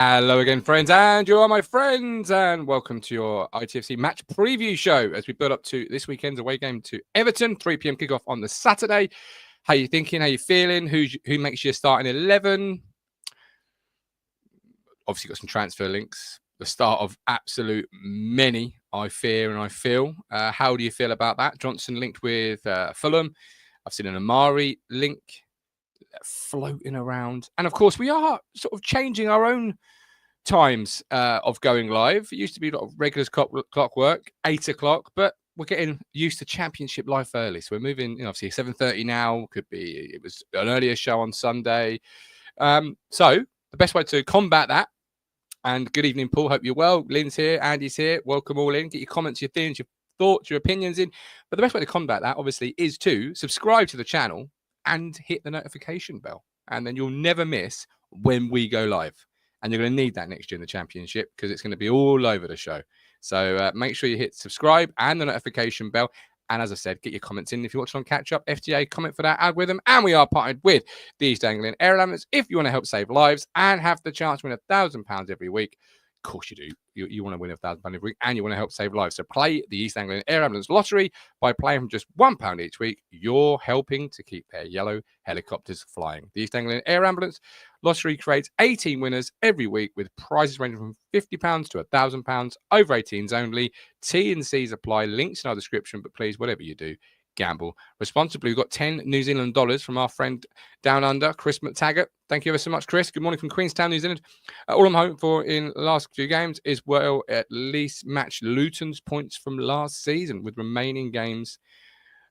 Hello again, friends, and you are my friends, and welcome to your ITFC match preview show as we build up to this weekend's away game to Everton, 3 p.m. kickoff on the Saturday. How you thinking? How you feeling? Who makes you starting 11? Obviously, got some transfer links. The start of absolute many, I fear and I feel. How do you feel about that? Johnson linked with Fulham. I've seen an Omari link floating around, and of course, we are sort of changing our own times of going live. It used to be a lot of regular clockwork, 8 o'clock, but we're getting used to Championship life early. So we're moving, obviously 7:30 now. It was an earlier show on Sunday. So the best way to combat that, and good evening, Paul. Hope you're well. Lynn's here, Andy's here. Welcome all in. Get your comments, your things, your thoughts, your opinions in. But the best way to combat that, obviously, is to subscribe to the channel and hit the notification bell. And then you'll never miss when we go live. And you're going to need that next year in the Championship because it's going to be all over the show. So make sure you hit subscribe and the notification bell. And as I said, get your comments in. If you're watching on Catch Up, FTA, comment for that algorithm. And we are partnered with the East Anglian Air Ambulance. If you want to help save lives and have the chance to win £1,000 every week, of course you do. You want to win £1,000 every week and you want to help save lives. So play the East Anglian Air Ambulance Lottery. By playing from just £1 each week, you're helping to keep their yellow helicopters flying. The East Anglian Air Ambulance Lottery creates 18 winners every week with prizes ranging from £50 to £1,000, over 18s only. T&Cs apply. Links in our description, but please, whatever you do, gamble responsibly. We've got 10 New Zealand dollars from our friend down under, Chris McTaggart. Thank you ever so much, Chris. Good morning from Queenstown, New Zealand. All I'm hoping for in the last few games is, well, at least match Luton's points from last season with remaining games.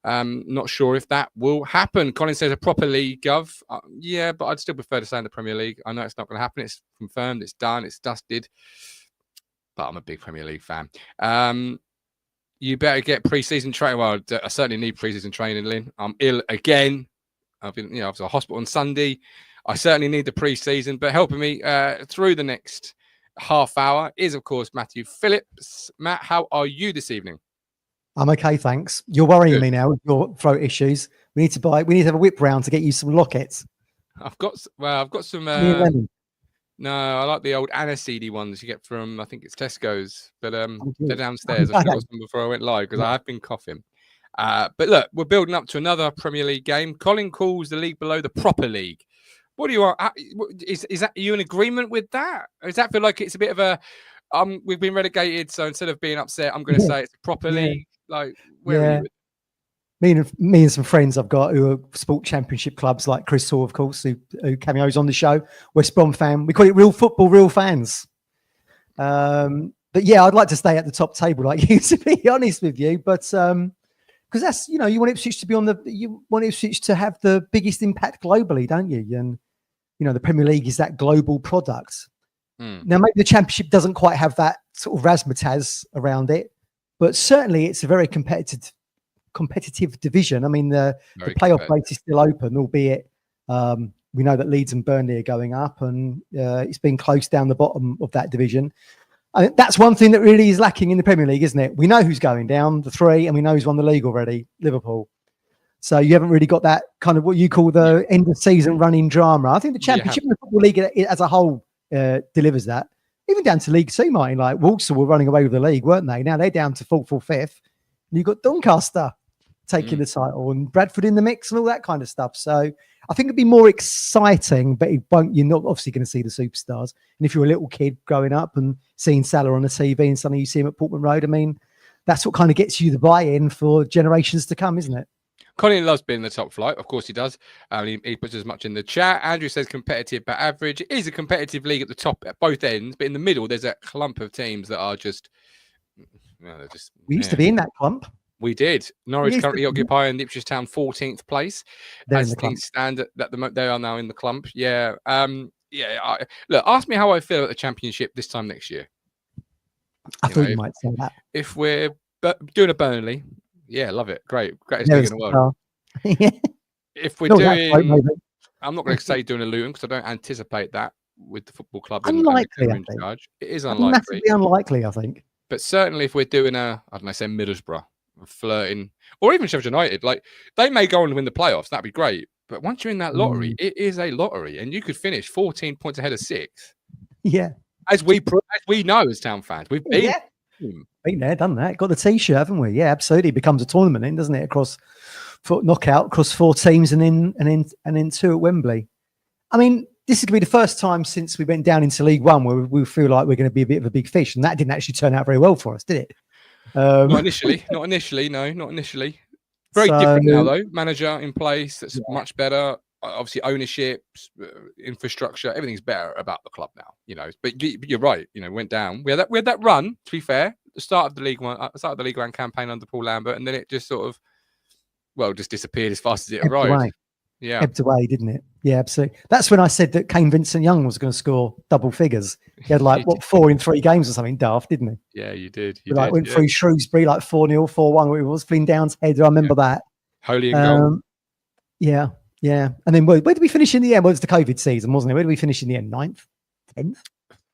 Not sure if that will happen. Colin says a proper league, Gov. Yeah, but I'd still prefer to stay in the Premier League. I know it's not going to happen. It's confirmed. It's done. It's dusted. But I'm a big Premier League fan. You better get pre-season training. Well, I certainly need pre-season training, Lynn. I'm ill again. I was at hospital on Sunday. I certainly need the pre-season, but helping me through the next half hour is, of course, Matthew Phillips. Matt, how are you this evening? I'm okay, thanks. You're worrying me now with your throat issues. We need to have a whip round to get you some lockets. I've got some. No, I like the old aniseedy ones you get from, I think it's Tesco's, but they're downstairs. I got some before I went live because I have been coughing. But look, we're building up to another Premier League game. Colin calls the league below the proper league. What do you want? Is that, are you in agreement with that? Or does that feel like it's a bit of a, we've been relegated, so instead of being upset, I'm going to say it's a proper league? Like, where are you with? Me and some friends I've got who are sport championship clubs, like Chris Hall, of course, who cameos on the show. West Brom fan. We call it real football, real fans. But yeah, I'd like to stay at the top table, like you, to be honest with you. But because that's, you want Ipswich to be you want Ipswich to have the biggest impact globally, don't you? And the Premier League is that global product. Now, maybe the Championship doesn't quite have that sort of razzmatazz around it, but certainly it's a very competitive division. I mean, the playoff race is still open, albeit we know that Leeds and Burnley are going up, and it's been close down the bottom of that division. I think that's one thing that really is lacking in the Premier League, isn't it? We know who's going down, the three, and we know who's won the league already, Liverpool. So you haven't really got that kind of what you call the end of season running drama. I think the Championship and the Football League as a whole delivers that. Even down to League 2, Martin, like Walsall were running away with the league, weren't they? Now they're down to fourth or fifth. And you've got Doncaster taking the title and Bradford in the mix and all that kind of stuff. So I think it'd be more exciting, but you're not obviously going to see the superstars. And if you're a little kid growing up and seeing Salah on the TV and suddenly you see him at Portman Road, I mean, that's what kind of gets you the buy-in for generations to come, isn't it? Colin loves being in the top flight. Of course he does. He puts as much in the chat. Andrew says competitive but average. It is a competitive league at the top at both ends, but in the middle, there's a clump of teams that are just... we used to be in that clump. We did. Norwich currently occupying the Ipswich Town 14th place. As things stand, they are now in the clump. Yeah. Look, ask me how I feel at the Championship this time next year. I thought you might say that. If we're doing a Burnley, yeah, love it. Greatest league in the world. If we're doing... I'm not going to say doing a Luton because I don't anticipate that with the football club unlikely, in charge. It is unlikely. Massively unlikely, I think. But certainly if we're doing say Middlesbrough, flirting, or even Sheffield United, like they may go on and win the playoffs. That'd be great. But once you're in that lottery, it is a lottery, and you could finish 14 points ahead of 6th. Yeah. As we know as Town fans, we've been. Been there, done that. Got the T-shirt, haven't we? Yeah, absolutely. It becomes a tournament, then, doesn't it? Across knockout, across 4 teams, and then 2 at Wembley. I mean, this is going to be the first time since we went down into League One where we feel like we're going to be a bit of a big fish, and that didn't actually turn out very well for us, did it? Not initially. No, not initially. Very different now, though. Manager in place. That's much better. Obviously, ownership, infrastructure, everything's better about the club now. You know, but you're right. You know, went down. We had that run. To be fair, the start of the League One campaign under Paul Lambert, and then it just sort of, just disappeared as fast as it arrived. Yeah, ebbed away, didn't it? Yeah, absolutely. That's when I said that Kane Vincent-Young was going to score double figures. He had 4 in 3 games or something daft, didn't he? Yeah, you did. Went through Shrewsbury 4-0, 4-1. It was Flynn Down's header. I remember that. Holy and goal. Yeah. And then where did we finish in the end? Well, it was the COVID season, wasn't it? Where did we finish in the end? 9th? 10th?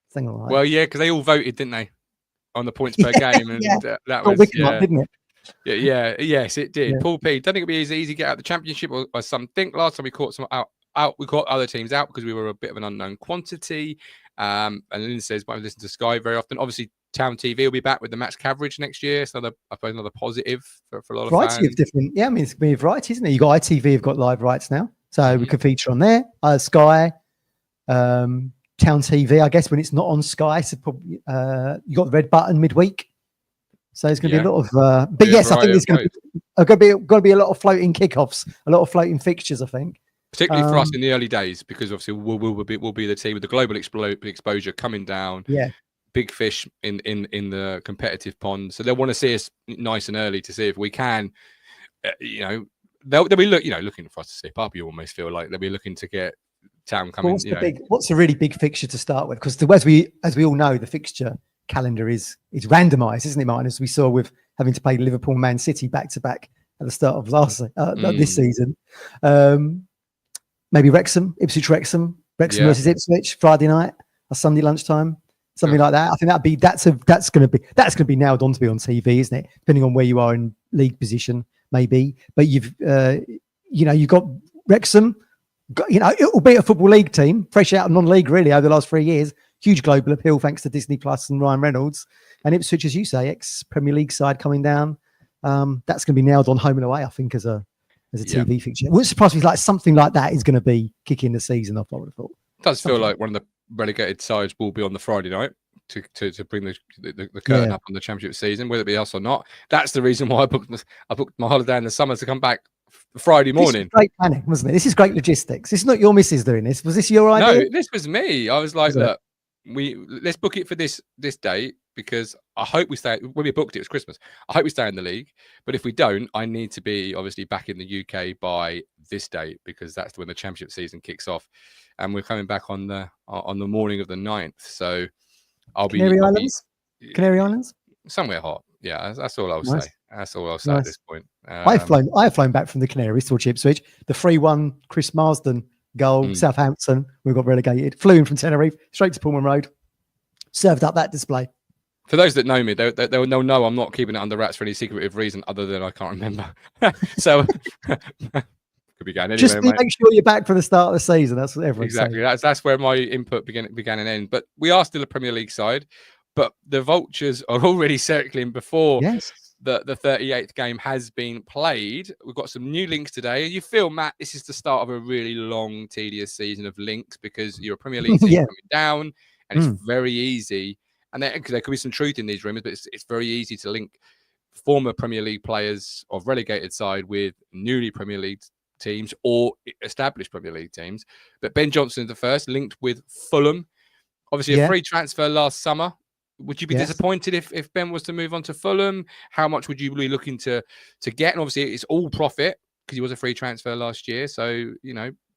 Something like that. Well, yeah, because they all voted, didn't they, on the points per game, and that was up, didn't it? Yes, it did. Yeah. Paul P. Don't think it'd be as easy to get out of the Championship or something. Last time we caught some out. We caught other teams out because we were a bit of an unknown quantity. And Lynn says, "I listen to Sky very often." Obviously, Town TV will be back with the match coverage next year. So I suppose another positive for a lot of fans. Variety of different. Yeah, I mean, it's going to be variety, isn't it? You got ITV have got live rights now, so we could feature on there. Sky, Town TV. I guess when it's not on Sky, so probably you got the red button midweek. So there's going to be a lot of, but yes, I think there's going to be a lot of floating kickoffs, a lot of floating fixtures. I think, particularly for us in the early days, because obviously we'll be the team with the global exposure coming down. Yeah, big fish in the competitive pond. So they'll want to see us nice and early to see if we can. They'll be looking for us to slip up. You almost feel like they'll be looking to get Town coming. What's a really big fixture to start with? Because as we all know, the fixture calendar is randomised, isn't it, Martin? As we saw with having to play Liverpool, Man City back to back at the start of this season. Maybe Ipswich Wrexham versus Ipswich Friday night or Sunday lunchtime, something like that. I think that's going to be nailed on to be on TV, isn't it? Depending on where you are in league position, maybe. But you've got Wrexham. It'll be a football league team, fresh out of non-league really over the last 3 years. Huge global appeal thanks to Disney Plus and Ryan Reynolds. And Ipswich, as you say, ex-Premier League side coming down. That's going to be nailed on home and away, I think, as a TV fixture. It wouldn't surprise me if something like that is going to be kicking the season off, I would have thought. It does feel like one of the relegated sides will be on the Friday night to bring the curtain up on the Championship season, whether it be us or not. That's the reason why I booked my holiday in the summer to come back Friday morning. This was great planning, wasn't it? This is great logistics. It's not your missus doing this. Was this your idea? No, this was me. I was like, look, let's book it for this date, because I hope we stay. When we booked it was Christmas. I hope we stay in the league, but if we don't, I need to be obviously back in the UK by this date, because that's when the Championship season kicks off, and we're coming back on the morning of the 9th. So I'll be Canary Islands, somewhere hot. Yeah, that's all I'll say. That's all I'll say at this point. I've flown back from the Canaries to Ipswich. The 3-1 Chris Marsden goal, Southampton. We got relegated. Flew in from Tenerife straight to Pullman Road. Served up that display. For those that know me, they'll know I'm not keeping it under wraps for any secretive reason other than I can't remember. So could be going anywhere. Just make sure you're back for the start of the season. That's what everyone's exactly. saying. That's where my input began and end. But we are still a Premier League side. But the Vultures are already circling before the 38th game has been played. We've got some new links today. You feel, Matt, this is the start of a really long, tedious season of links, because you're a Premier League team coming down, and it's very easy. And there could be some truth in these rumours, but it's very easy to link former Premier League players of relegated side with newly Premier League teams or established Premier League teams. But Ben Johnson, the first, linked with Fulham. Obviously, a free transfer last summer. Would you be disappointed if Ben was to move on to Fulham? How much would you be looking to get? And obviously, it's all profit because he was a free transfer last year. So,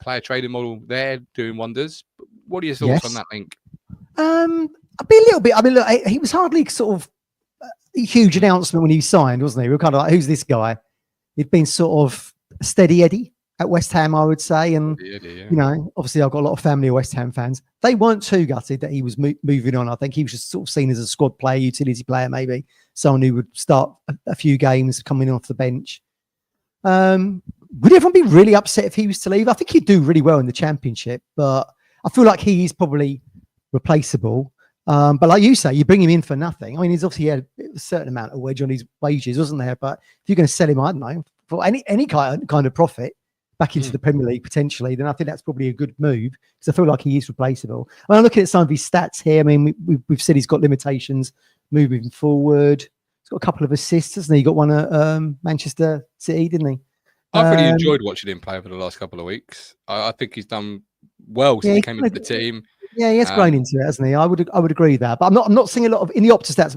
player trading model there doing wonders. But what are your thoughts on that link? I'd be a little bit. I mean, look, he was hardly sort of a huge announcement when he signed, wasn't he? We were kind of like, who's this guy? He'd been sort of a steady Eddie at West Ham, I would say. And, obviously I've got a lot of family of West Ham fans. They weren't too gutted that he was moving on. I think he was just sort of seen as a squad player, utility player, maybe someone who would start a few games coming off the bench. Would everyone be really upset if he was to leave? I think he'd do really well in the Championship, but I feel like he is probably replaceable. But like you say, you bring him in for nothing. I mean, he's obviously had a certain amount of wedge on his wages, wasn't there? But if you're going to sell him, I don't know, for any kind of profit back into the Premier League potentially, then I think that's probably a good move because I feel like he is replaceable. When I'm looking at some of his stats here, I mean, we've said he's got limitations moving forward. He's got a couple of assists, hasn't he? He got one at Manchester City, didn't he? I've really enjoyed watching him play over the last couple of weeks. I think he's done well since he came into the team. Yeah, he has grown into it, hasn't he? I would agree with that. But I'm not seeing a lot of in the Opta stats.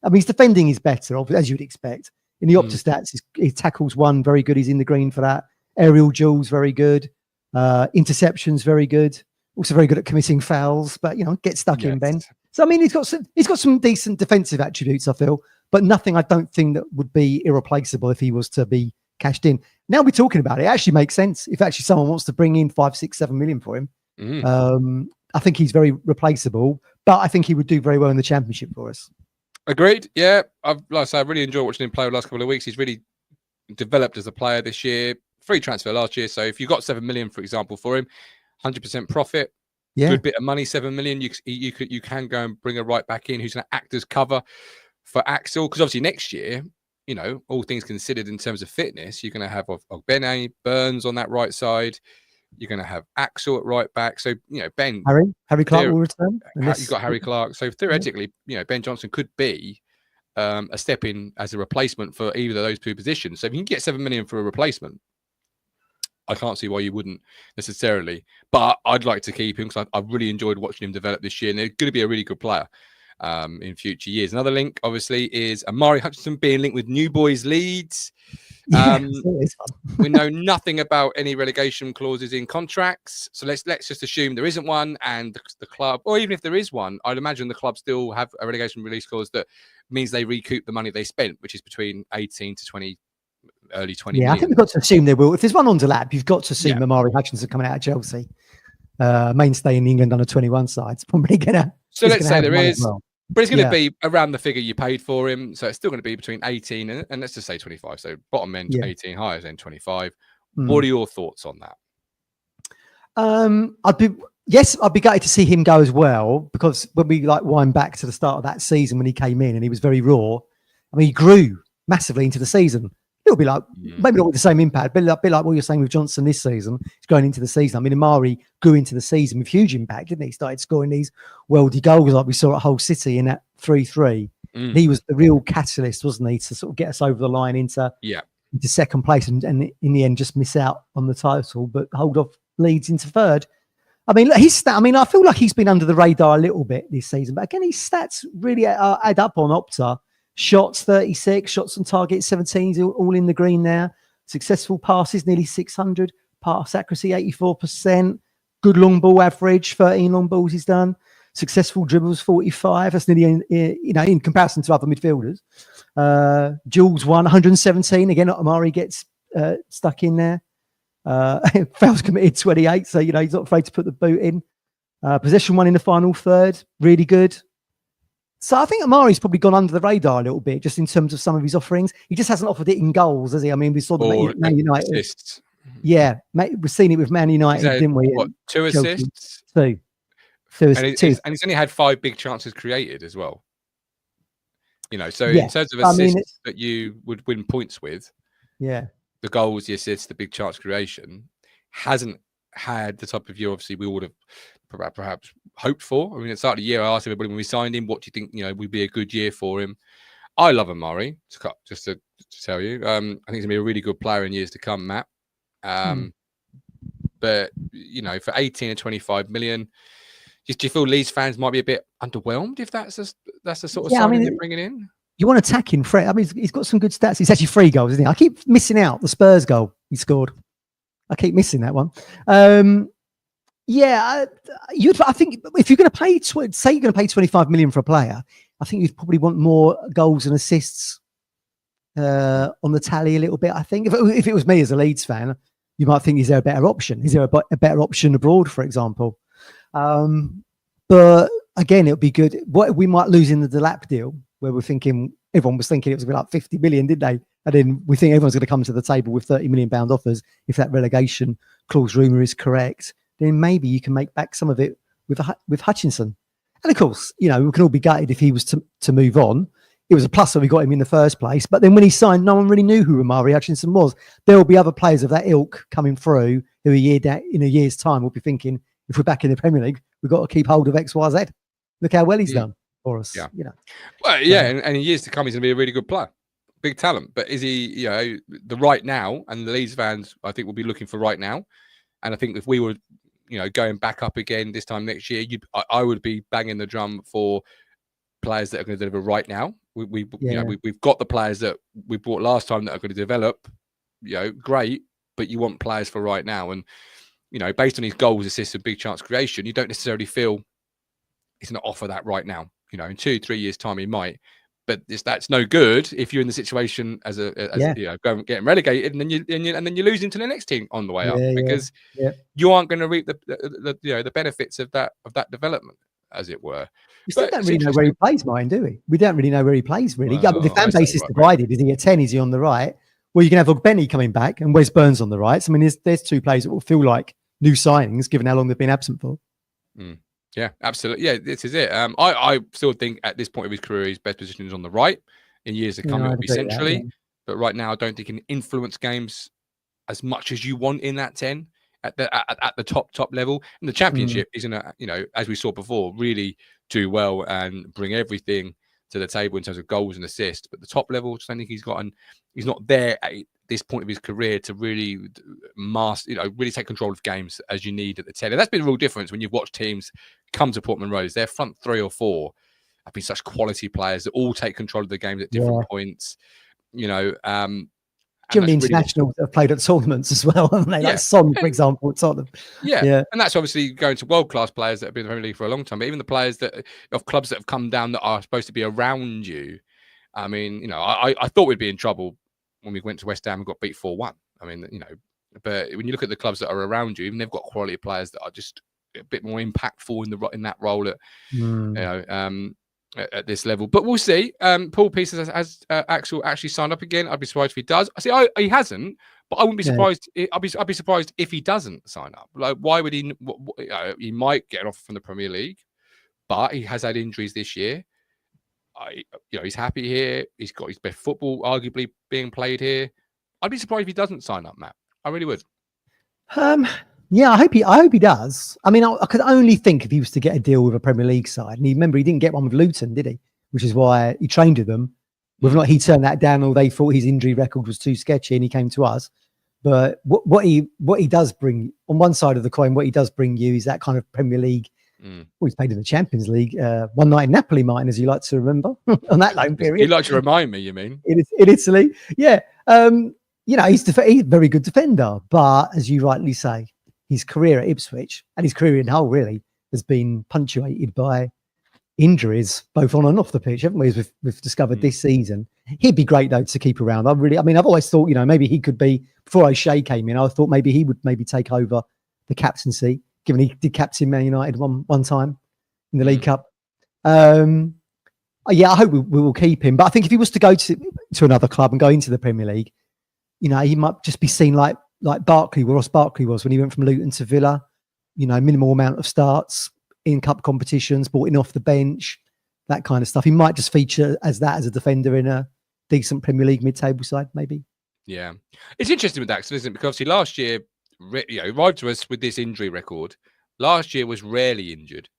I mean, his defending is better, as you would expect. In the Opta stats, his tackles one very good. He's in the green for that. Aerial duels very good. Interceptions very good. Also very good at committing fouls. But get stuck in, Ben. So I mean, he's got some decent defensive attributes, I feel, but nothing I don't think that would be irreplaceable if he was to be cashed in. Now we're talking about it. It actually makes sense if actually someone wants to bring in 5, 6, 7 million for him. I think he's very replaceable, but I think he would do very well in the Championship for us. Agreed. Yeah, like I say, I really enjoyed watching him play over the last couple of weeks. He's really developed as a player this year. Free transfer last year, so if you got 7 million, for example, for him, 100% profit. Yeah, good bit of money, 7 million. You can go and bring a right back in who's going to act as cover for Axel, because obviously next year, all things considered in terms of fitness, you're going to have Ogbene, Burns on that right side. You're going to have Axel at right back. So, Ben. Harry Clark will return. You've got Harry Clark. So, theoretically, Ben Johnson could be a step in as a replacement for either of those two positions. So, if you can get 7 million for a replacement, I can't see why you wouldn't necessarily. But I'd like to keep him because I've really enjoyed watching him develop this year. And they're going to be a really good player in future years. Another link, obviously, is Omari Hutchinson being linked with New Boys Leeds. We know nothing about any relegation clauses in contracts, so let's just assume there isn't one, and the club, or even if there is one, I'd imagine the club still have a relegation release clause that means they recoup the money they spent, which is between 18 to 20, early 20 million. I think we've got to assume they will. If there's one on the lap, you've got to assume Omari Hutchinson coming out of Chelsea, mainstay in the England under 21 side. It's probably gonna. So let's say there is. Well. But it's going to be around the figure you paid for him. So it's still going to be between 18 and let's just say 25. So bottom end 18, higher end 25. What are your thoughts on that? I'd be gutted to see him go as well, because when we wind back to the start of that season when he came in and he was very raw, I mean, he grew massively into the season. It'll be maybe not with the same impact, but a bit like what you're saying with Johnson this season. He's going into the season. I mean, Omari grew into the season with huge impact, didn't he? He started scoring these worldy goals like we saw at Hull City in that 3-3. He was the real catalyst, wasn't he, to sort of get us over the line into second place and in the end just miss out on the title, but hold off Leeds into third. I mean, I feel like he's been under the radar a little bit this season, but again, his stats really add up on Opta. Shots 36, shots on target 17, all in the green there. Successful passes nearly 600, pass accuracy 84%. Good long ball average, 13 long balls he's done. Successful dribbles 45. That's nearly in comparison to other midfielders. Duels 117. Again, Omari gets stuck in there. Fouls committed 28, so he's not afraid to put the boot in. Possession one in the final third, really good. So I think Omari's probably gone under the radar a little bit, just in terms of some of his offerings. He just hasn't offered it in goals, has he? I mean, we saw the Man United. Assists. Yeah, we've seen it with Man United, didn't we? What, 2 assists? Two. And he's only had 5 big chances created as well. So in terms of assists that you would win points with, the goals, the assists, the big chance creation, hasn't had the type of year obviously we would have perhaps hoped for. I mean, at the start of the year, I asked everybody when we signed him, what do you think, would be a good year for him? I love Omari, just to tell you. I think he's going to be a really good player in years to come, Matt. But, for 18 and 25 million, do you feel Leeds fans might be a bit underwhelmed if that's the sort of signing they're bringing in? You want attacking Fred. I mean, he's got some good stats. He's actually 3 goals, isn't he? I keep missing out the Spurs goal he scored. I keep missing that one. I think if you're going to pay, say you're going to pay 25 million for a player, I think you'd probably want more goals and assists on the tally a little bit. I think if it was me as a Leeds fan, you might think, is there a better option? Is there a better option abroad, for example? But again, it would be good. What we might lose in the Delap deal, where everyone was thinking it was going to be like 50 million, didn't they? And then we think everyone's going to come to the table with 30 million pound offers. If that relegation clause rumour is correct, then maybe you can make back some of it with Hutchinson. And of course, we can all be gutted if he was to move on. It was a plus that we got him in the first place. But then when he signed, no one really knew who Omari Hutchinson was. There will be other players of that ilk coming through who in a year's time will be thinking, if we're back in the Premier League, we've got to keep hold of X, Y, Z. Look how well he's done for us. Yeah. Well, yeah, and in years to come, he's going to be a really good player. Big talent. But is he, the right now? And the Leeds fans, I think, will be looking for right now. And I think if we were, going back up again this time next year, I would be banging the drum for players that are going to deliver right now. We've got the players that we bought last time that are going to develop, great, but you want players for right now. And, based on his goals, assists, and big chance creation, you don't necessarily feel he's going to offer that right now. In 2-3 years' time, he might. But that's no good if you're in the situation as getting relegated, and then you're losing to the next team on the way up, because you aren't going to reap the benefits of that development, as it were. We still don't really know where he plays, Martin, do we? We don't really know where he plays, really. Well, the fan base is divided. Is he at 10? Is he on the right? Well, you can have Benny coming back and Wes Burns on the right. So, I mean, there's two players that will feel like new signings, given how long they've been absent for. Yeah, absolutely. Yeah, this is it. I still think at this point of his career, his best position is on the right. In years to come, it will be centrally. But right now, I don't think he can influence games as much as you want in that 10 at the top level. In the Championship, he's going to, as we saw before, really do well and bring everything to the table in terms of goals and assists. But the top level, I think he's not there at this point of his career to really really take control of games as you need at the 10. And that's been a real difference when you've watched teams come to Portman Road. Their front 3 or 4 have been such quality players that all take control of the games at different points. Generally, internationals that have played at tournaments as well, haven't they? Like Son, for example, at Tottenham. Yeah, and that's obviously going to world-class players that have been in the Premier League for a long time. But even the players of clubs that have come down that are supposed to be around you. I mean, I thought we'd be in trouble when we went to West Ham and got beat 4-1. I mean, but when you look at the clubs that are around you, even they've got quality players that are just a bit more impactful in that role at this level. But we'll see. Paul Peace has Axel actually signed up again. I'd be surprised if he does. He hasn't, but I wouldn't be surprised. I'd be surprised if he doesn't sign up. Like, why would he? He might get an offer from the Premier League, but he has had injuries this year. He's happy here. He's got his best football arguably being played here. I'd be surprised if he doesn't sign up, Matt. I really would. Yeah, I hope he does. I mean, I could only think if he was to get a deal with a Premier League side. And remember, he didn't get one with Luton, did he? Which is why he trained with them. Whether or not he turned that down, or they thought his injury record was too sketchy, and he came to us. But what he does bring on one side of the coin, what he does bring you is that kind of Premier League. Well, he's played in the Champions League one night in Napoli, Martin, as you like to remember, on that loan period. You'd like to remind me, you mean? In Italy, yeah. He's a very good defender, but as you rightly say, his career at Ipswich and his career in whole really has been punctuated by injuries, both on and off the pitch, haven't we? As we've discovered this season. He'd be great though to keep around. I've always thought, maybe he could be, before O'Shea came in, I thought maybe he would take over the captaincy, given he did captain Man United one time in the League Cup. I hope we will keep him. But I think if he was to go to another club and go into the Premier League, he might just be seen like Ross Barkley was when he went from Luton to Villa. Minimal amount of starts in cup competitions, brought in off the bench, that kind of stuff. He might just feature as a defender in a decent Premier League mid-table side, maybe. Yeah, it's interesting with Axel, isn't it? Because obviously last year, arrived to us with this injury record. Last year was rarely injured.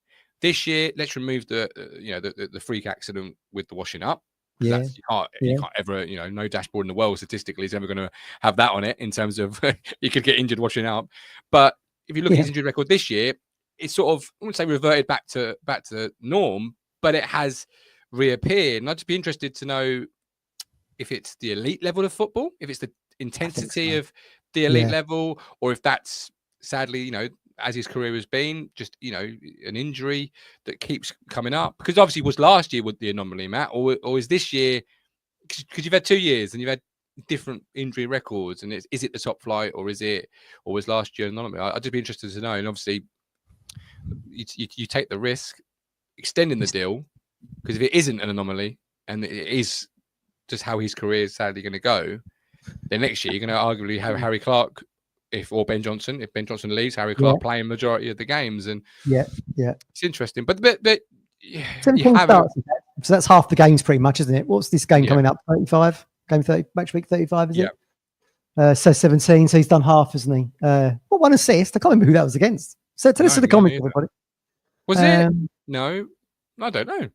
This year, let's remove the freak accident with the washing up. You can't ever, no dashboard in the world statistically is ever going to have that on it in terms of you could get injured washing up. But if you look at his injury record this year, it's sort of, I wouldn't say reverted back to norm, but it has reappeared. And I'd just be interested to know if it's the elite level of football, if it's the intensity of the elite level, or if that's sadly, as his career has been, just, an injury that keeps coming up. Because obviously was last year with the anomaly, Matt, or is this year, because you've had 2 years and you've had different injury records, and is it the top flight, or was last year an anomaly? I'd just be interested to know. And obviously you take the risk extending the deal, because if it isn't an anomaly and it is just how his career is sadly going to go, then next year you're going to arguably have Harry Clark or Ben Johnson. If Ben Johnson leaves, Harry Clark playing majority of the games, and it's interesting. But you 17 have a, starts. So that's half the games pretty much, isn't it? What's this game Yeah. coming up? 35? Game 30, match week 35, is Yeah. it? So 17, so he's done half, hasn't he? What, one assist? I can't remember who that was against. So tell us in the comments, everybody. Was it? No, I don't know.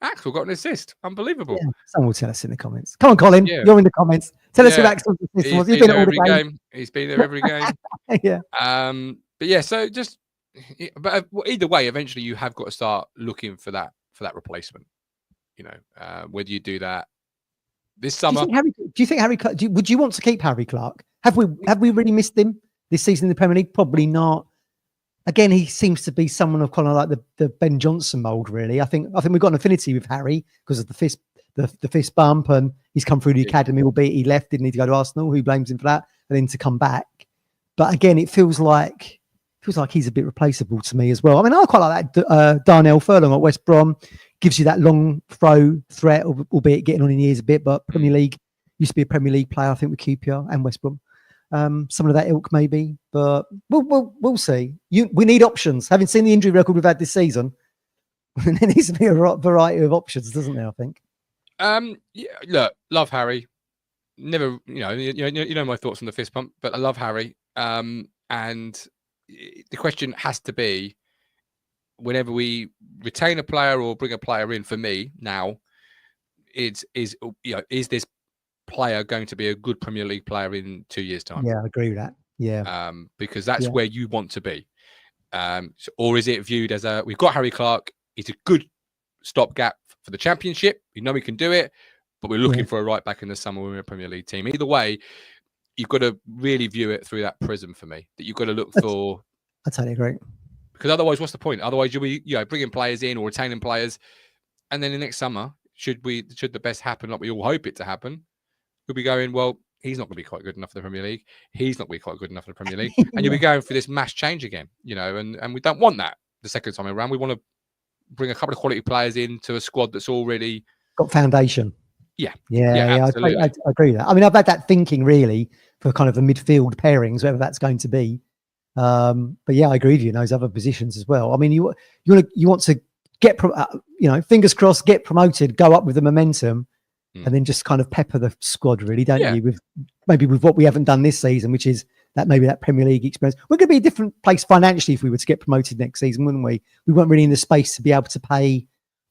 Axel got an assist. Unbelievable. Yeah, someone will tell us in the comments. Come on, Colin. Yeah. You're in the comments. Tell us who Yeah. Axel's assist was. He's You've been been at there all the every games. game. He's been there every game. Yeah. But yeah, so just, but either way, eventually you have got to start looking for that replacement. You know, whether you do that this summer. Would you want to keep Harry Clark? Have we really missed him this season in the Premier League? Probably not. Again, he seems to be someone of kind of like the Ben Johnson mold, really. I think we've got an affinity with Harry because of the fist bump, and he's come through the academy, albeit he left, didn't need to go to Arsenal. Who blames him for that? And then to come back. But again, it feels like he's a bit replaceable to me as well. I mean, I quite like that Darnell Furlong at West Brom. Gives you that long throw threat, albeit getting on in years a bit, but Premier League used to be a Premier League player, I think, with QPR and West Brom. Some of that ilk maybe, but we'll see. We need options. Having seen the injury record we've had this season, there needs to be a variety of options, doesn't there? I think. Yeah, look, love Harry. Never, you know my thoughts on the fist pump, but I love Harry. And the question has to be, whenever we retain a player or bring a player in, for me now, is this player going to be a good Premier League player in 2 years' time? Yeah, I agree with that. Yeah. Because that's where you want to be. Or is it viewed as we've got Harry Clark, he's a good stopgap for the Championship. We know we can do it, but we're looking for a right back in the summer when we're a Premier League team. Either way, you've got to really view it through that prism for me, that you've got to look for. I totally agree. Because otherwise, what's the point? Otherwise, you'll be bringing players in or retaining players, and then the next summer, should the best happen, like we all hope it to happen, you'll be going, well, he's not going to be quite good enough for the Premier League. He's not going to be quite good enough for the Premier League, and you'll be going for this mass change again. And we don't want that the second time around. We want to bring a couple of quality players into a squad that's already got foundation. Yeah. I agree with that. I mean, I've had that thinking really for kind of the midfield pairings, whatever that's going to be. But yeah, I agree with you in those other positions as well. I mean, you want to get, fingers crossed, get promoted, go up with the momentum, and then just kind of pepper the squad, really, don't you? With what we haven't done this season, which is that Premier League experience. We're going to be a different place financially if we were to get promoted next season, wouldn't we? We weren't really in the space to be able to pay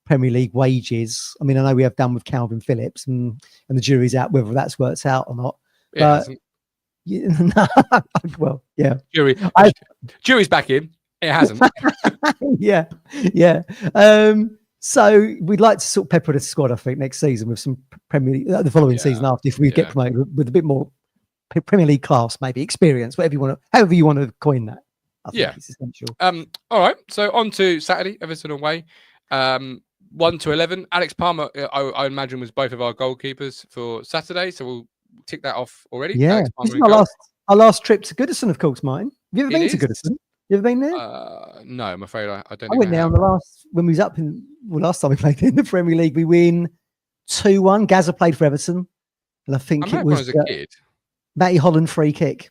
Premier League wages. I mean, I know we have done with Calvin Phillips, and the jury's out whether that's worked out or not. But well, yeah. Jury's back in. It hasn't. yeah. So we'd like to sort of pepper the squad, I think, next season with some Premier League, the following season after, if we get promoted with a bit more Premier League class, maybe experience, however you want to coin that. I think it's essential. All right. So on to Saturday, Everton away. 1-11. Alex Palmer, I imagine, was both of our goalkeepers for Saturday. So we'll tick that off already. Yeah. This is our last trip to Goodison, of course, Martin. Have you ever been to Goodison? You ever been there? No, I'm afraid I don't. I went there when we was up last time we played in the Premier League. We win 2-1. Gazza played for Everton, and I think it was as a kid. Matty Holland free kick,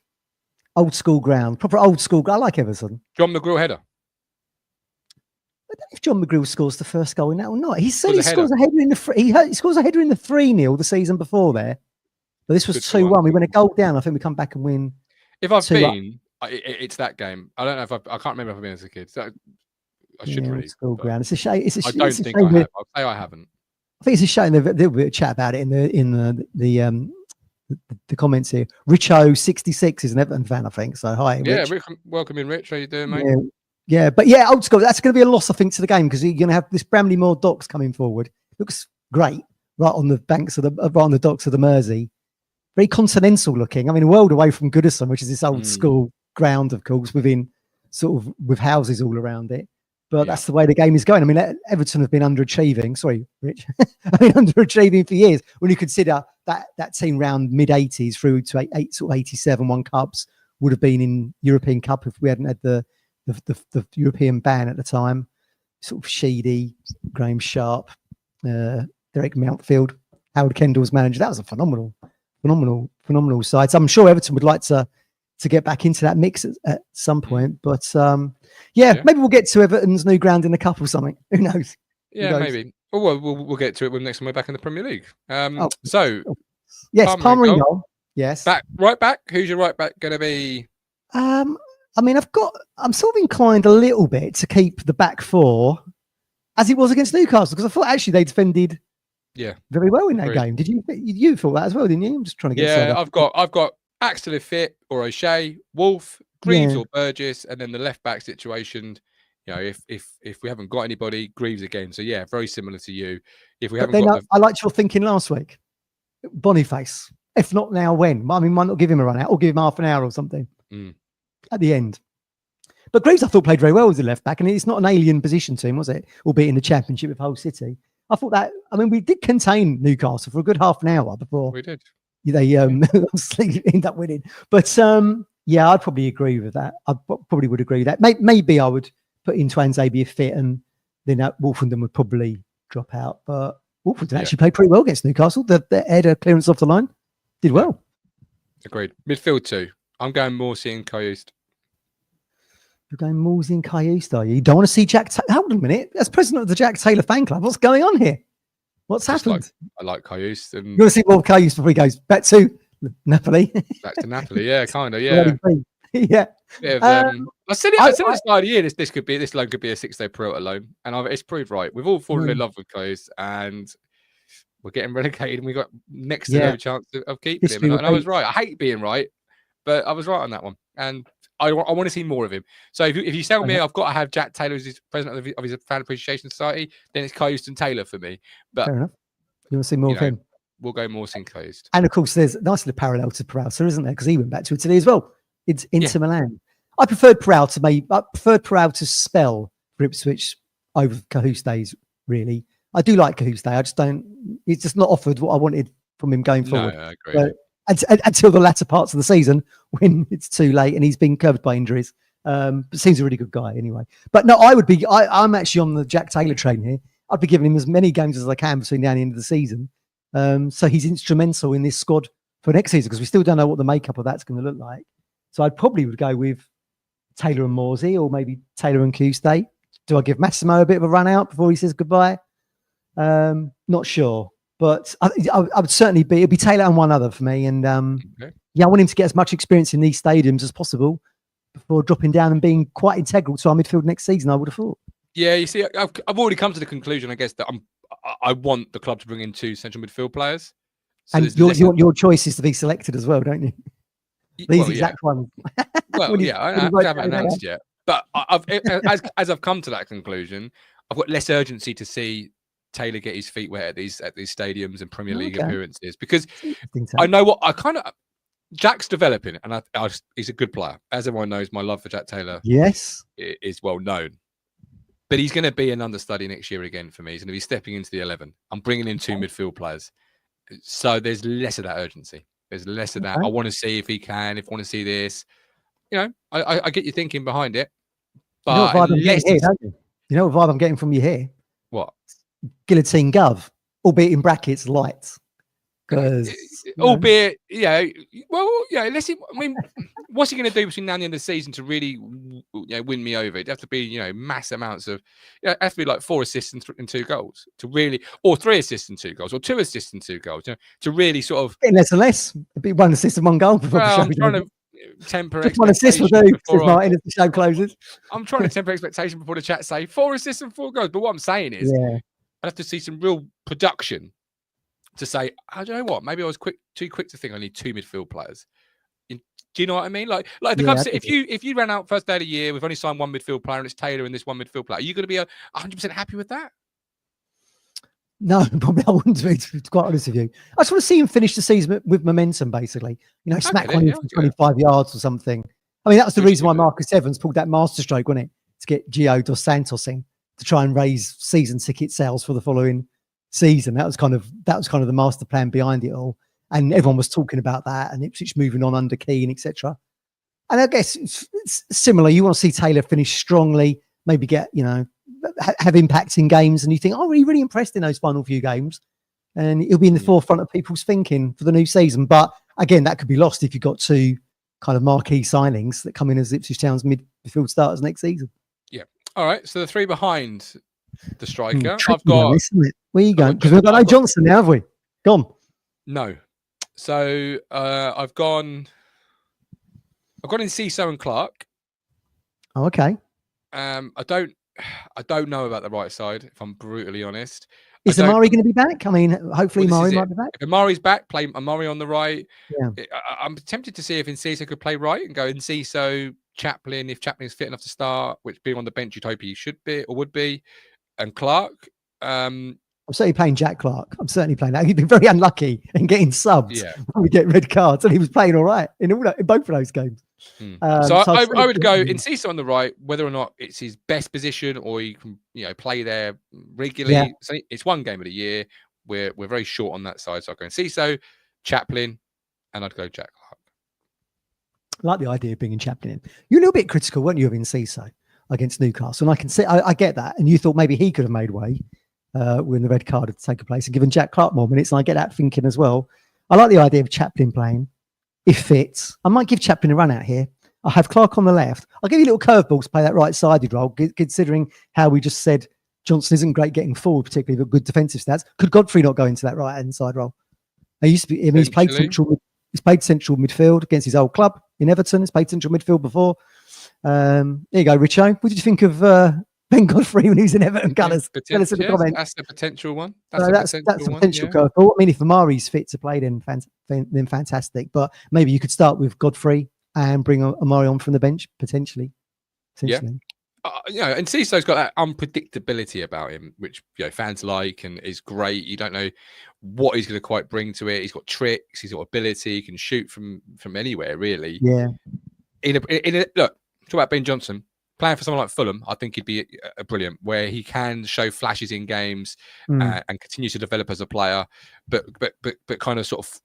old school ground, proper old school. I like Everton. John McGrew header. I don't know if John McGrew scores the first goal in that or not. He said he scores a header in the he scores a header in the 3-0 the season before there, but this was 2-1. We went a goal down. I think we come back and win. If I've been. It's that game. I don't know if I can't remember if I've been as a kid. So I should really. School ground. It's a shame. I don't think I have. I'll say I haven't. I think it's a shame. There'll be a bit of chat about it in the comments here. Richo66 is an Everton fan, I think. So hi. Yeah, Rich. welcome in, Rich. How you doing, mate? Yeah, but yeah, old school. That's going to be a loss, I think, to the game because you're going to have this Bramley Moor docks coming forward. Looks great, right on the docks of the Mersey. Very continental looking. I mean, a world away from Goodison, which is this old school ground, of course, with houses all around it. But that's the way the game is going. I mean, Everton have been underachieving. Sorry, Rich. I've been underachieving for years. When you consider that team round mid-80s through to 87 won cups, would have been in European Cup if we hadn't had the European ban at the time. Sort of Sheedy, Graham Sharp, Derek Mountfield, Howard Kendall's manager. That was a phenomenal side. So I'm sure Everton would like to get back into that mix at some point. But maybe we'll get to Everton's new ground in the cup or something. Who knows? Yeah, maybe. Oh, well, we'll get to it when next time we're back in the Premier League. Oh, So yes, Palmer in goal. goal. Yes. Right back. Who's your right back going to be? I mean, I'm sort of inclined a little bit to keep the back four as it was against Newcastle, because I thought actually they defended very well in that game. Did you thought that as well, didn't you? I'm just trying to get I've got Axtell if fit, or O'Shea, Wolf, Greaves or Burgess, and then the left back situation. You know, if we haven't got anybody, Greaves again. So yeah, very similar to you. If we haven't got, I liked your thinking last week. Boniface. If not now, when? I mean, might not give him a run out, or give him half an hour or something at the end. But Greaves, I thought, played very well as a left back, and it's not an alien position to him, was it? Albeit in the Championship with Hull City. I thought that. I mean, we did contain Newcastle for a good half an hour before we did. They obviously end up winning. But yeah, I'd probably agree with that. I probably would agree with that. Maybe I would put in Twanzebe if fit, and then Wolfenden would probably drop out. But Wolfenden actually played pretty well against Newcastle. The header clearance off the line did well. Agreed. Midfield 2. I'm going Morsey and Kayust. You're going Morsey and Kayust, are you? You don't want to see Jack hold on a minute. As president of the Jack Taylor fan club, what's going on here? What's happened? I like Kayust. And you want to see more of Kayust before he goes back to Napoli? Back to Napoli, yeah, kind of, yeah. Yeah. I said it at the start of the year. This loan could be a 6-day Peralta loan, and it's proved right. We've all fallen in love with Kayust, and we're getting relegated, and we got next to no chance of keeping him. And I was right. I hate being right, but I was right on that one. And I want to see more of him. So if you tell me I've got to have Jack Taylor as his president of his Fan Appreciation Society, then it's Kayust and Taylor for me. But fair enough. You want to see more of him? We'll go more in Kayust. And of course, there's a nice little parallel to Peralta, isn't there? Because he went back to Italy as well. It's Inter Milan. I preferred Peralta's spell for Ipswich over Cahuste's, really. I do like Cahuste. I just don't. He's just not offered what I wanted from him going forward. No, I agree. Until the latter parts of the season, when it's too late and he's been covered by injuries. But seems a really good guy anyway. But no, I'm actually on the Jack Taylor train here. I'd be giving him as many games as I can between now and the end of the season. So he's instrumental in this squad for next season, because we still don't know what the makeup of that's going to look like. So I probably would go with Taylor and Morsey, or maybe Taylor and Cahuste. Do I give Massimo a bit of a run out before he says goodbye? Not sure. But I would certainly it'd be Taylor and one other for me. And I want him to get as much experience in these stadiums as possible before dropping down and being quite integral to our midfield next season, I would have thought. Yeah, you see, I've already come to the conclusion, I guess, that I want the club to bring in 2 central midfield players. So and your choice is to be selected as well, don't you? These exact ones. Well, I haven't announced yet. But as I've come to that conclusion, I've got less urgency to see Taylor get his feet wet at these stadiums and Premier League appearances, because I know what Jack's developing, and he's a good player. As everyone knows, my love for Jack Taylor is well known. But he's going to be an understudy next year again for me. He's going to be stepping into the 11. I'm bringing in 2 midfield players. So there's less of that urgency. There's less of that. I want to see if he can, if I want to see this. You know, I get you thinking behind it. But you know what vibe I'm getting from you here? What? Guillotine Gov, albeit in brackets, light. Because albeit, let's see. I mean, what's he going to do between now and the end of the season to really, win me over? It'd have to be, mass amounts of. It has to be like 4 assists and 2 goals to really, or 3 assists and 2 goals, or 2 assists and 2 goals. To really sort of less and less. It'd be 1 assist and 1 goal. I'm trying to temper just 1 assist will do. Martin, as the show closes. I'm trying to temper expectation before the chat say 4 assists and 4 goals. But what I'm saying is, I'd have to see some real production to say, I don't know what, maybe I was too quick to think I need 2 midfield players. Do you know what I mean? Like the club said, if you ran out first day of the year, we've only signed 1 midfield player and it's Taylor and this 1 midfield player, are you going to be 100% happy with that? No, probably I wouldn't be, to be quite honest with you. I just want to see him finish the season with momentum, basically. Smack one from 25 yards or something. I mean, that was the reason why Marcus Evans pulled that masterstroke, wasn't it? To get Gio dos Santos in to try and raise season ticket sales for the following season. That was kind of the master plan behind it all, and everyone was talking about that, and Ipswich moving on under Keane, etc. And I guess it's similar. You want to see Taylor finish strongly, maybe get have impact in games, and you think, oh, really impressed in those final few games, and he'll be in the forefront of people's thinking for the new season. But again, that could be lost if you've got 2 kind of marquee signings that come in as Ipswich Town's midfield starters next season. Yeah. All right. So the 3 behind the striker. Tricky I've got. one, isn't it? Where you I've going? got Because we've got no Johnson now, have we? Gone. No. So I've gone in Ciso and Clark. Oh, okay. I don't know about the right side, if I'm brutally honest. Is Omari going to be back? I mean, hopefully Omari might be back. If Omari's back, play Omari on the right. Yeah. I'm tempted to see if Enciso could play right and go Enciso, Chaplin, if Chaplin's fit enough to start, which being on the bench you'd hope he should be or would be, and Clark. I'm certainly playing Jack Clark. I'm certainly playing that. He's been very unlucky in getting subbed when we get red cards, and he was playing all right in both of those games. So I would go Enciso on the right, whether or not it's his best position or he can play there regularly. Yeah. So it's one game of the year. We're very short on that side. So I'd go Enciso, Chaplin, and I'd go Jack Clark. I like the idea of bringing Chaplin in. You're a little bit critical, weren't you, of Enciso against Newcastle? And I can see, I get that. And you thought maybe he could have made way when the red card had taken place and given Jack Clark more minutes. And I get that thinking as well. I like the idea of Chaplin playing. If fits, I might give Chaplin a run out here. I'll have Clark on the left. I'll give you a little curveball to play that right-sided role, considering how we just said Johnson isn't great getting forward, particularly with good defensive stats. Could Godfrey not go into that right-hand side role? He's played central. He's played central midfield against his old club in Everton. He's played central midfield before. There you go, Richo. What did you think of Ben Godfrey when he was in Everton Gunners? Tell us in the comments. That's the potential one. That's a potential curveball. I mean, if Omari's fit to play, then fantastic. But maybe you could start with Godfrey and bring Omari on from the bench, potentially. Yeah. And Ciso's got that unpredictability about him, which fans like and is great. You don't know what he's going to quite bring to it. He's got tricks, he's got ability, he can shoot from anywhere, really. Yeah. Look, talk about Ben Johnson. Playing for someone like Fulham, I think he'd be brilliant, where he can show flashes in games and continue to develop as a player, but kind of sort of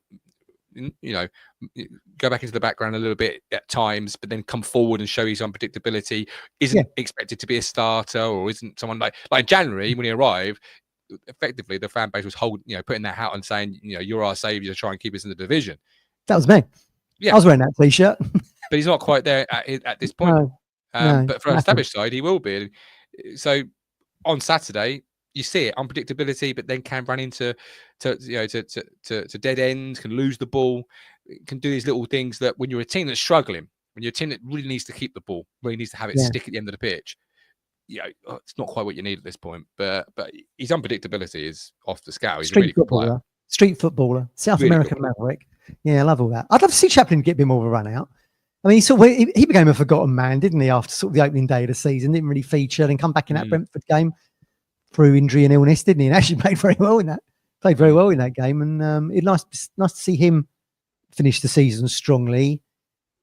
go back into the background a little bit at times, but then come forward and show his unpredictability. Isn't expected to be a starter, or isn't someone like January when he arrived. Effectively, the fan base was putting that hat on, saying, you're our saviour to try and keep us in the division. That was me. Yeah, I was wearing that t-shirt, but he's not quite there at this point. No, but for an established side, he will be. So on Saturday, you see it, unpredictability, but then can run into dead ends, can lose the ball, can do these little things that when you're a team that's struggling, when you're a team that really needs to keep the ball, really needs to have it stick at the end of the pitch, it's not quite what you need at this point. But his unpredictability is off the scale. He's a really good player. Street footballer, South American maverick. Yeah, I love all that. I'd love to see Chaplin get a bit more of a run out. I mean, he became a forgotten man, didn't he, after sort of the opening day of the season? Didn't really feature and come back in that Brentford game through injury and illness, didn't he? And actually played very well in that. Played very well in that game, and it's nice to see him finish the season strongly.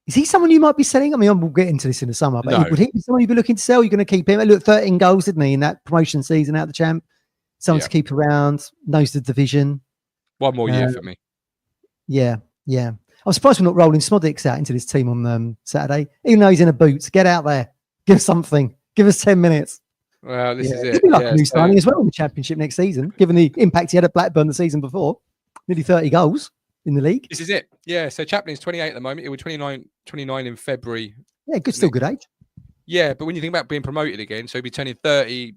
Is he someone you might be selling? I mean, we'll get into this in the summer, but would he be someone you'd be looking to sell? You're going to keep him? He looked 13 goals, didn't he, in that promotion season out of the champ? Someone to keep around, knows the division. One more year for me. Yeah. I'm surprised we're not rolling Smodics out into this team on Saturday, even though he's in a boot. Get out there, give us something, give us 10 minutes. Well, this is it. He'd be like a new signing as well in the Championship next season, given the impact he had at Blackburn the season before. Nearly 30 goals in the league. This is it. Yeah, so Chaplin's 28 at the moment. He was 29 in February. Yeah, still good age. Yeah, but when you think about being promoted again, so he'll be turning 30.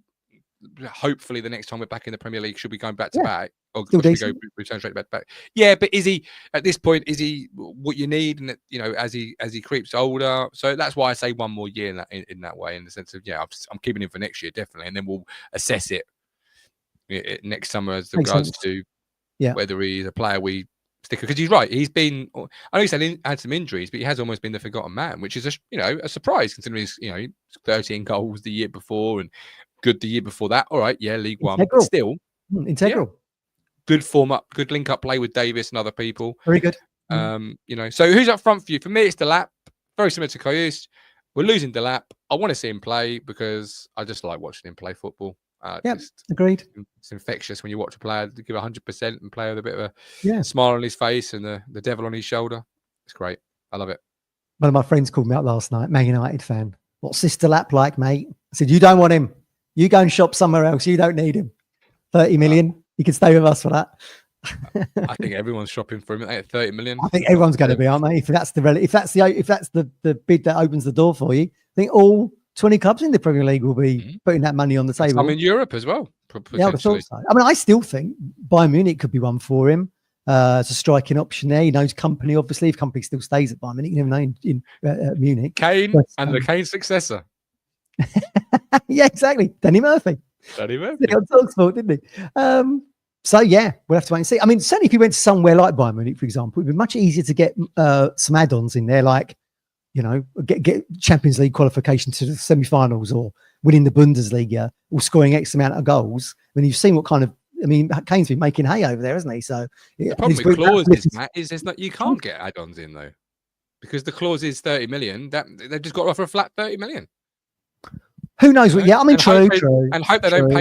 Hopefully, the next time we're back in the Premier League, should be going back to back, or return straight back. Yeah, but is he at this point? Is he what you need? And as he creeps older, so that's why I say one more year in that way, in the sense of I'm keeping him for next year definitely, and then we'll assess it next summer as regards to whether he's a player we stick. Because he's right, he's been. I know he's had some injuries, but he has almost been the forgotten man, which is a surprise considering he's 13 goals the year before and good the year before that. All right, League One, but still integral. Good form up, good link up play with Davis and other people. Very good. So who's up front for you? For me, it's Delap. Very similar to Kayus. We're losing Delap. I want to see him play because I just like watching him play football. Agreed. It's infectious when you watch a player give 100% and play with a bit of a smile on his face and the devil on his shoulder. It's great. I love it. One of my friends called me up last night, Man United fan. What's this Delap like, mate? I said, you don't want him. You go and shop somewhere else. You don't need him. 30 million. You can stay with us for that. I think everyone's shopping for him at 30 million. I think everyone's going to be, aren't they? If that's the bid that opens the door for you, I think all 20 clubs in the Premier League will be putting that money on the table. Some in Europe as well, Yeah, I would have thought so. I mean, I still think Bayern Munich could be one for him. It's a striking option there. He knows company, obviously. If company still stays at Bayern Munich, you never know in Munich. Kane and the Kane successor. Yeah, exactly. Danny Murphy. Danny Murphy. On Talksport, didn't he? So, yeah, we'll have to wait and see. I mean, certainly if you went to somewhere like Bayern Munich, for example, it'd be much easier to get some add-ons in there, like, you know, get Champions League qualification to the semi-finals or winning the Bundesliga or scoring X amount of goals. I mean, you've seen what kind of, I mean, Kane's been making hay over there, hasn't he? So the problem with clauses, Matt, is there's not, you can't get add-ons in though, because the clause is 30 million. That they've just got to offer a flat 30 million. Who knows what? Yeah, I mean, true. And hope they don't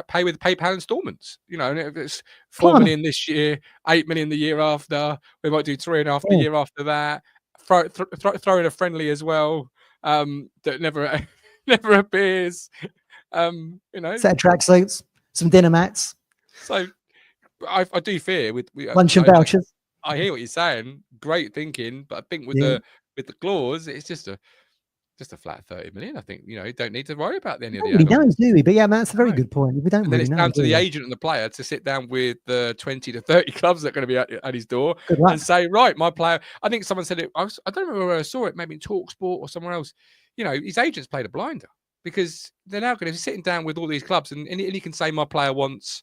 pay with PayPal installments. You know, and if it's 4 million this year, 8 million the year after, we might do 3.5 the year after that. Throw in a friendly as well, that never never appears. You know, set of tracksuits, some dinner mats. So I do fear with lunch and vouchers. I hear what you're saying. Great thinking, but I think with the clause, it's just a flat 30 million. I think, you know, you don't need to worry about any of the add-ons, do we? But yeah, that's a very good point. We don't. And then it's down to the agent and the player to sit down with the 20 to 30 clubs that are going to be at his door and say, right, my player. I think someone said it. I don't remember where I saw it. Maybe in Talksport or somewhere else. You know, his agents played a blinder because they're now going to be sitting down with all these clubs, and he can say my player wants,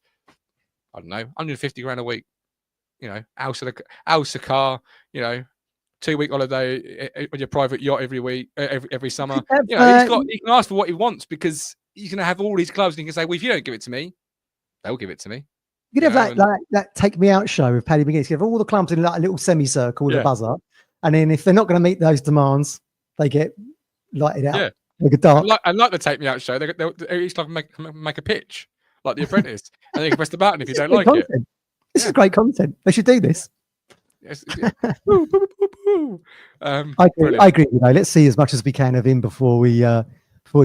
I don't know, 150 grand a week. You know, house a car. You know, 2-week holiday on your private yacht every week, every summer. You know, he can ask for what he wants because you can have all these clubs and you can say, well, if you don't give it to me, they'll give it to me. You could have that Take Me Out show with Paddy McGuinness. You have all the clubs in like a little semicircle with a buzzer. And then if they're not going to meet those demands, they get lighted out. Yeah. Like a dart. I like the Take Me Out show. They each like make a pitch, like The Apprentice. And then you can press the button if you don't like it. This is great content. They should do this. Yes. I agree. You know, let's see as much as we can of him before he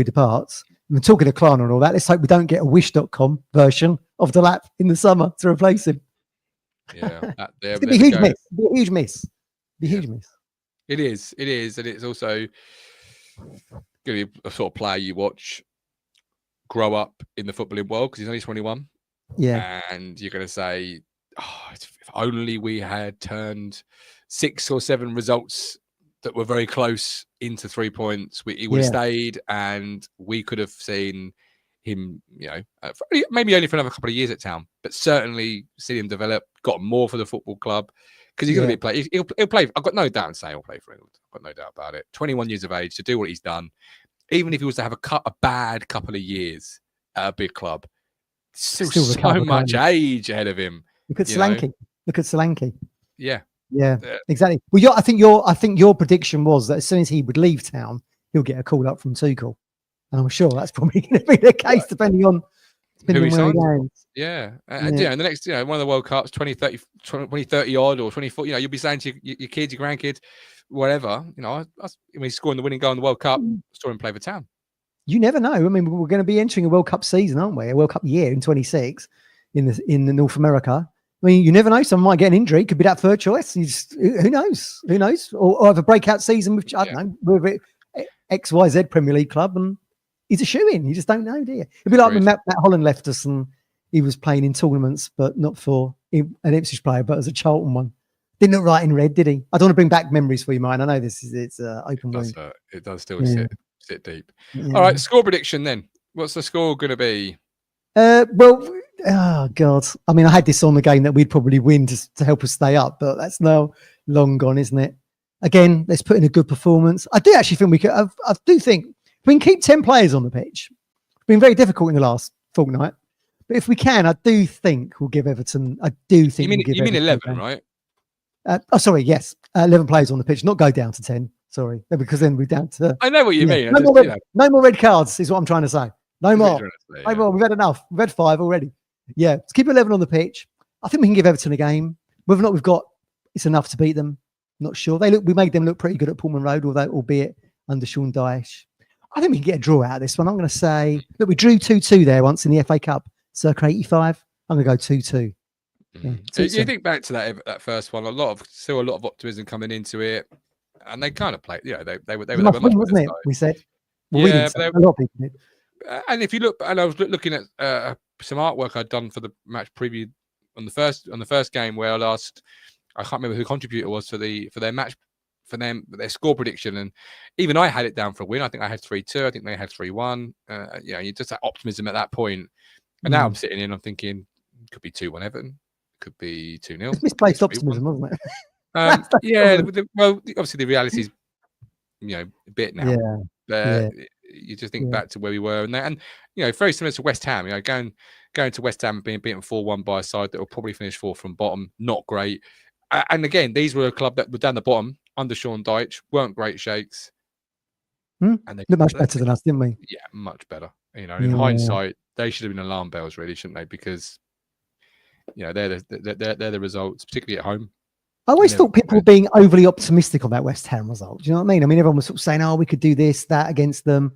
departs. We're talking to Klarna and all that. Let's hope we don't get a Wish.com version of the lap in the summer to replace him. Yeah, it's gonna be a huge miss. Be a huge miss. Be a huge miss. It is, and it's also going to be a sort of player you watch grow up in the footballing world because he's only 21. Yeah, and you're going to say, oh, if only we had turned 6 or 7 results that were very close into 3 points, he would have stayed, and we could have seen him, you know, maybe only for another couple of years at Town, but certainly see him develop, got more for the football club, because he's going to be play. He'll play. I've got no doubt in saying he'll play for England. I've got no doubt about it. 21 years of age to do what he's done, even if he was to have a bad couple of years at a big club, still so much age ahead of him. Look at Solanke. Look at Solanke. Yeah, exactly. Well, I think your prediction was that as soon as he would leave Town, he'll get a call up from Tuchel, and I'm sure that's probably going to be the case, depending on where he goes. Yeah, and in the next, one of the World Cups, 2030 odd or 24, you'll be saying to your kids, your grandkids, whatever, when he's scoring the winning goal in the World Cup, saw him play for Town. You never know. I mean, we're going to be entering a World Cup season, aren't we? A World Cup year in 26 in the North America. I mean, you never know. Someone might get an injury. Could be that third choice. Who knows? Who knows? Or have a breakout season with, I don't know, with XYZ Premier League club, and he's a shoe-in. You just don't know, do you? It'd be like when Matt Holland left us and he was playing in tournaments, but not for an Ipswich player, but as a Charlton one. Didn't look right in red, did he? I don't want to bring back memories for you, mine. I know it's open wound. It does still sit deep. Yeah. All right, score prediction then. What's the score going to be? Oh God! I mean, I had this on the game that we'd probably win to help us stay up, but that's now long gone, isn't it? Again, let's put in a good performance. I do actually think we could. I do think we can keep 10 players on the pitch. It's been very difficult in the last fortnight, but if we can, I do think we'll give Everton. I do think you mean 11, right? Sorry, yes, 11 players on the pitch, not go down to 10. Sorry, because then we're down to. I know what you mean. No more red cards is what I'm trying to say. No more. No more. We've had enough. We've had 5 already. Yeah, let's keep 11 on the pitch. I think we can give Everton a game. Whether or not we've got it's enough to beat them, not sure. We made them look pretty good at Pullman Road, albeit under Sean Dyche. I think we can get a draw out of this one. I'm going to say, look, we drew 2-2 there once in the FA Cup, circa 85. I'm going to go 2-2. Yeah, so you think back to that first one, still a lot of optimism coming into it, and they kind of played. They were must win, wasn't it? We said Well, we didn't. but A lot of people did. and if you look, and I was looking at some artwork I'd done for the match preview on the first game, where I can't remember who the contributor was for their score prediction, and even I had it down for a win. I think I had 3-2. I think they had 3-1. You just that optimism at that point. And now I'm sitting in, I'm thinking, could be 2-1 Everton, could be 2-0. It's misplaced optimism, wasn't it? Well, obviously the reality is, a bit now. You just think back to where we were, and very similar to West Ham. Going to West Ham and being beaten 4-1 by a side that will probably finish fourth from bottom, not great. And again, these were a club that were down the bottom under Sean Dyche, weren't great shakes. And they looked much better than us, didn't we? Yeah, much better. In hindsight, they should have been alarm bells, really, shouldn't they? Because they're the results, particularly at home. I always thought people were being overly optimistic on that West Ham result. Do you know what I mean? I mean, everyone was sort of saying, "Oh, we could do this, that against them."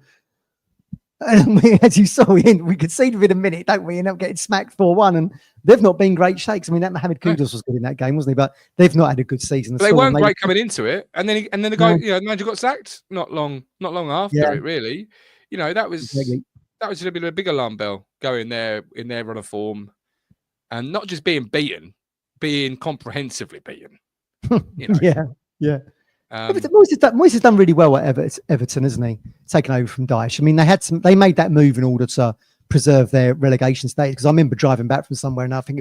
And as you saw, we could see within a minute, don't we? End up getting smacked 4-1, and they've not been great shakes. I mean, that Mohamed Kudus was good in that game, wasn't he? But they've not had a good season. But they weren't great coming into it, and then the guy, manager got sacked not long after it. Really, that was a bit of a big alarm bell going there in their run of form, and not just being beaten, being comprehensively beaten. Moyes has done really well at Everton, hasn't he? Taken over from Dyche. I mean, they made that move in order to preserve their relegation status. Because I remember driving back from somewhere, and I think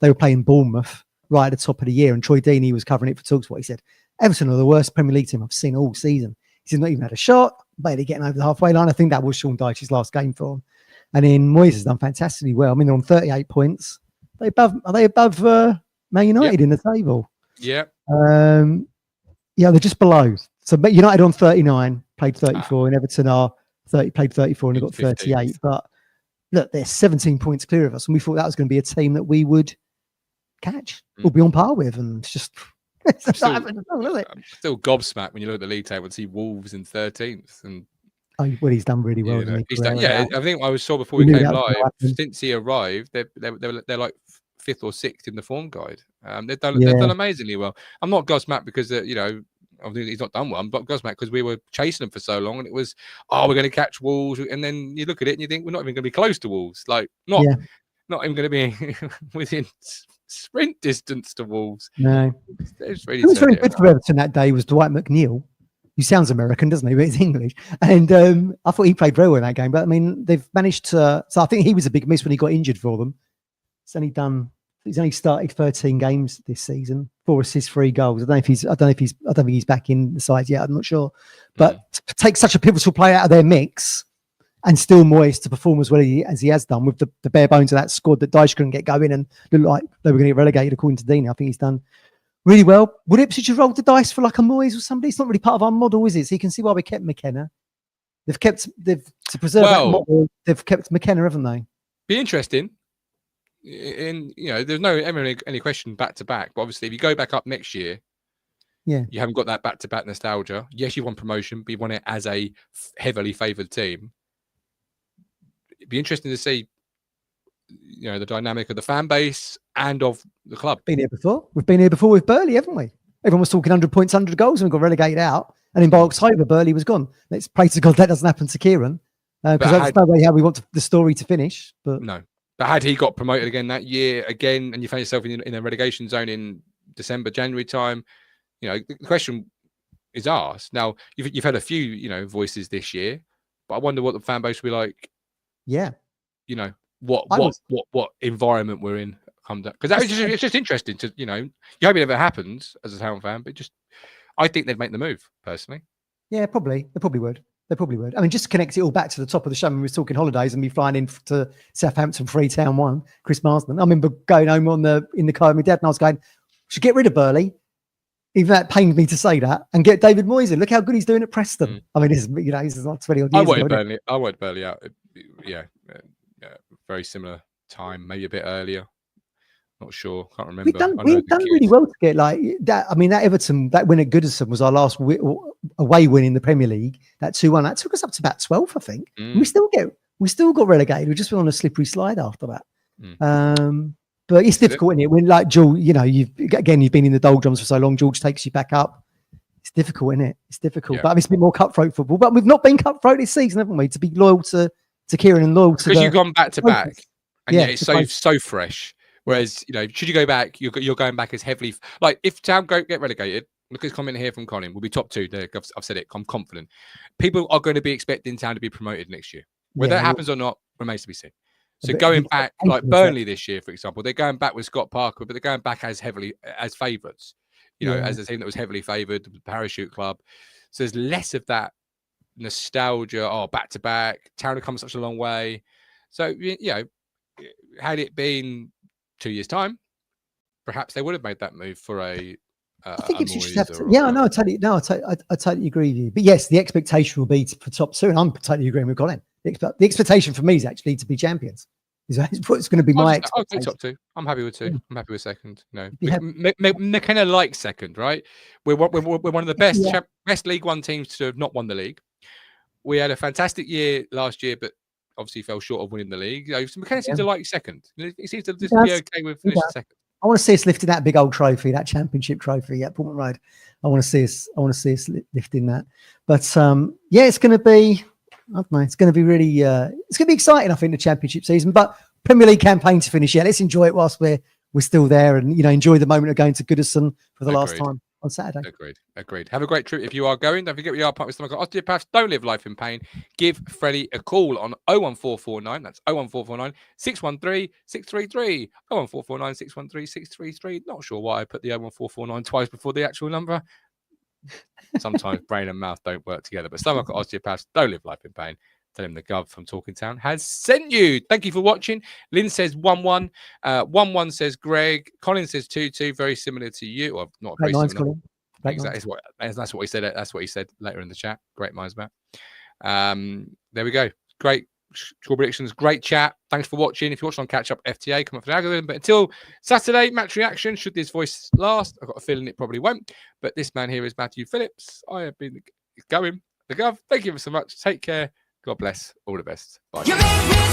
they were playing Bournemouth right at the top of the year, and Troy Deeney was covering it for TalkSport. He said, "Everton are the worst Premier League team I've seen all season." He said, "Not even had a shot, barely getting over the halfway line." I think that was Sean Dyche's last game for him. And then Moyes has done fantastically well. I mean, they're on 38 points. Are they above Man United in the table? Yeah. They're just below. So United on 39, played 34, and Everton played 34 and they've got 38. But look, they're 17 points clear of us, and we thought that was going to be a team that we would catch or be on par with, and it's just I'm still gobsmacked when you look at the league table and see Wolves in 13th. And he's done really well. I think I was sure before we came live. Since he arrived, they're like 5th or 6th in the form guide. They've done amazingly well. I'm not gobsmacked because obviously he's not done well. I'm not gobsmacked because we were chasing them for so long, and it was we're going to catch Wolves, and then you look at it and you think we're not even going to be close to Wolves. Like not even going to be within sprint distance to Wolves. No, it was very good for Everton that day. Was Dwight McNeil, who sounds American, doesn't he? But he's English, and I thought he played very well in that game. But I mean, they've managed to. So I think he was a big miss when he got injured for them. He's only started 13 games this season, 4 assists, 3 goals. I don't think he's back in the side yet. I'm not sure. But to take such a pivotal player out of their mix and still Moyes to perform as well as he has done with the bare bones of that squad that Dyche couldn't get going and looked like they were going to get relegated according to Dean. I think he's done really well. Would Ipswich have rolled the dice for like a Moyes or somebody? It's not really part of our model, is it? So you can see why we kept McKenna. They've to preserve that model, they've kept McKenna, haven't they? Be interesting. There's no any question back to back, but obviously if you go back up next year, you haven't got that back to back nostalgia. Yes, you won promotion, but you won it as a heavily favoured team. It'd be interesting to see the dynamic of the fan base and of the club. Been here before. We've been here before with Burley, haven't we? Everyone was talking 100 points, 100 goals, and we got relegated out. And in by October, Burley was gone. Let's pray to God that doesn't happen to Kieran, because that's no way how we want the story to finish. But no. But had he got promoted again that year, and you found yourself in a relegation zone in December, January time, the question is asked. Now, you've had a few, voices this year, but I wonder what the fan base will be like. Yeah. What environment we're in. Because it's just interesting to, you hope it never happens as a Town fan, but I think they'd make the move, personally. Yeah, probably. They probably would. They probably would. I mean, just to connect it all back to the top of the show when we were talking holidays and me flying in to Southampton, Freetown 1, Chris Marsden. I remember going home in the car with my dad and I was going, should get rid of Burley. Even that pained me to say that, and get David Moyes in. Look how good he's doing at Preston. I mean, this is not 20 odd years ago. I wanted Burley out. Very similar time, maybe a bit earlier. Not sure. Can't remember. We've done really well to get like that. I mean, that Everton, that win at Goodison was our last away win in the Premier League. That 2-1, that took us up to about 12th, I think. We still got relegated. We've just been on a slippery slide after that. But it's difficult, isn't it? When like George, you've been in the doldrums for so long. George takes you back up. It's difficult, isn't it? It's difficult. Yeah. But I mean, it's a bit more cutthroat football. But we've not been cutthroat this season, haven't we? To be loyal to Kieran and loyal to because you've gone back to back, and Yeah, yet it's so fresh. Whereas should you go back, you're going back as heavily. Like if Town get relegated, look at this comment here from Colin. We'll be top 2. I've said it. I'm confident. People are going to be expecting Town to be promoted next year. Whether that happens or not remains to be seen. So going back, like Burnley this year, for example, they're going back with Scott Parker, but they're going back as heavily as favourites. As a team that was heavily favoured, the Parachute Club. So there's less of that nostalgia. Oh, back to back, Town have come such a long way. So had it been 2 years' time, perhaps they would have made that move for a. I think Ipswich should have to. Yeah, no, I totally agree with you. But yes, the expectation will be for top 2, and I'm totally agreeing with Colin. The expectation for me is actually to be champions. It's going to be my expectation. I'll take top 2. I'm happy with 2. I'm happy with second. No, McKenna likes second, right? We're one of the best League One teams to have not won the league. We had a fantastic year last year, but obviously fell short of winning the league. So McKenna seems to like second. He seems to just be okay with finishing second. I want to see us lifting that big old trophy, that championship trophy at Portman Road. I want to see us lifting that. But it's going to be. I don't know. It's going to be really. It's going to be exciting. I think the championship season, but Premier League campaign to finish. Yeah, let's enjoy it whilst we're still there, and enjoy the moment of going to Goodison for the last time on Saturday. Agreed. Have a great trip if you are going. Don't forget we are part with Stowmarket Osteopaths. Don't live life in pain. Give Freddie a call on 01449. That's 01449 613 633. 01449 613 633. Not sure why I put the 01449 twice before the actual number. Sometimes brain and mouth don't work together. But Stowmarket Osteopaths, don't live life in pain. Tell him the Gov from Talking Town has sent you. Thank you for watching. Lynn says 1-1. 1-1 says Greg. Colin says 2-2. Very similar to you. Or not very similar. Exactly. That's what he said. That's what he said later in the chat. Great minds, Matt. There we go. Great score predictions. Great chat. Thanks for watching. If you're watching on Catch Up FTA, come up for the algorithm. But until Saturday, match reaction. Should this voice last? I've got a feeling it probably won't. But this man here is Matthew Phillips. I have been going the Gov. Thank you so much. Take care. God bless. All the best. Bye.